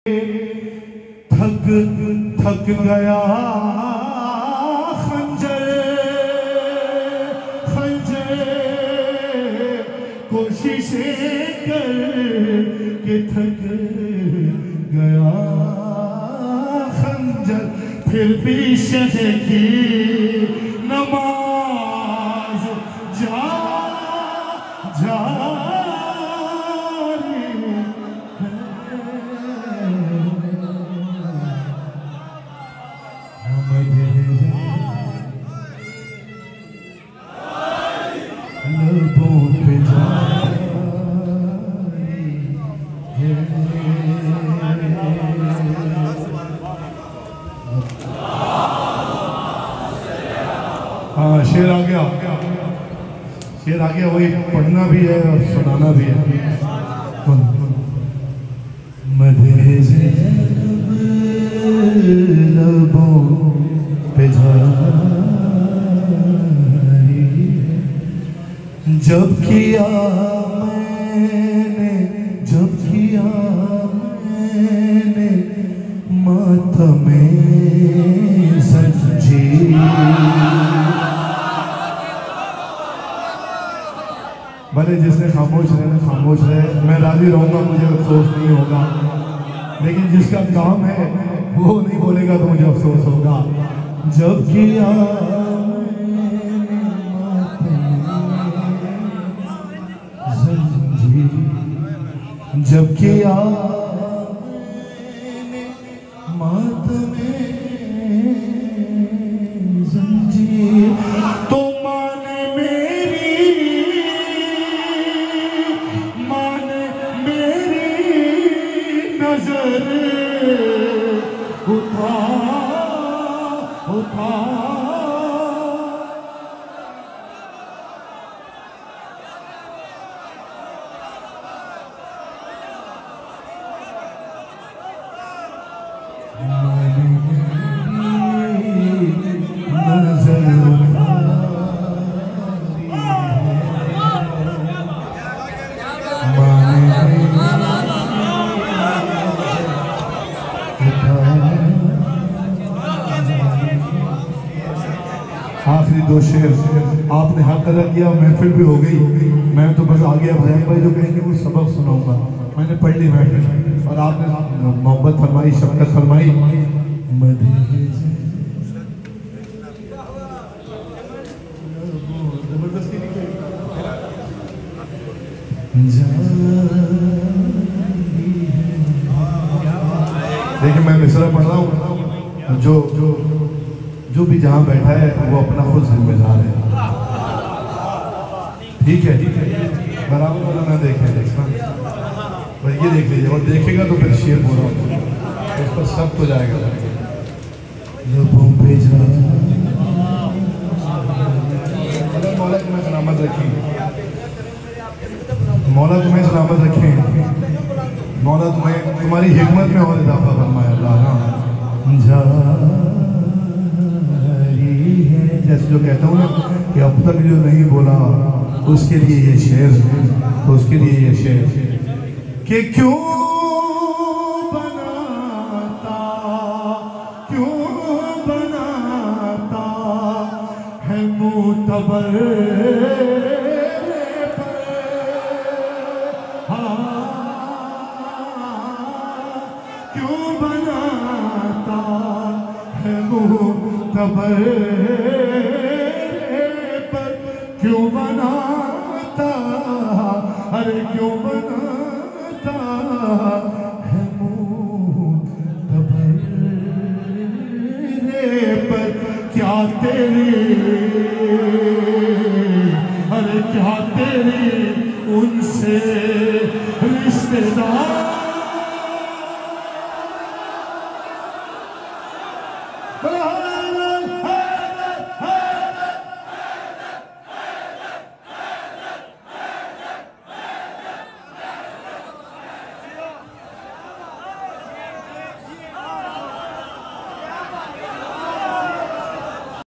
थक थक गया खंजर खंजर कोशिशें कर के थक गया खंजर फिर भी शहर की नमाज जा जा हाँ शेर आ गया, शेर आ गया। वही पढ़ना भी है और सुनाना भी है। मधे लबों पे जारी जब किया मैंने मातमे ज़ंजीर। भले जिसने खामोश रहे, मैं राजी रहूंगा, मुझे अफसोस नहीं होगा। लेकिन जिसका काम है वो नहीं बोलेगा तो मुझे अफसोस होगा। जब किया जब किया मातमे ज़ंजीर तो माने मेरी नजर उठा आखिरी दो शेर आपने हक अदा किया, महफिल भी हो गई। मैं तो बस आ गया। भैया भाई जो कहेंगे वो सबक सुनाऊंगा। मैंने पढ़ ली महफिल और आपने मोहब्बत फरमाई, शफकत फरमाई। देखिए मैं मिसरा पढ़ रहा हूँ। जो भी जहाँ बैठा है वो अपना खुद जिम्मेदार है। ठीक है बराबर वाला ना देखना, बस ये देख लीजिए। और देखेगा तो फिर शेर बोल रहा हूँ तो उस पर सब तो जाएगा। मौला तुम्हें सलामत रखें, मौला तुम्हें सलामत रखें, मौला तुम्हें तुम्हारी हिकमत में और इजाफा फरमाए अल्लाह। जैसे जो कहता हूँ ना कि अब तक जो नहीं बोला उसके लिए ये शेर, तो उसके लिए ये शेर कि क्यों बनाता है मुतबर क्यों बनाता है मुतबर क्यों बनाता, अरे क्यों बनाता है मुतबर पर क्या तेरी, अरे क्या तेरी उनसे रिश्तेदार।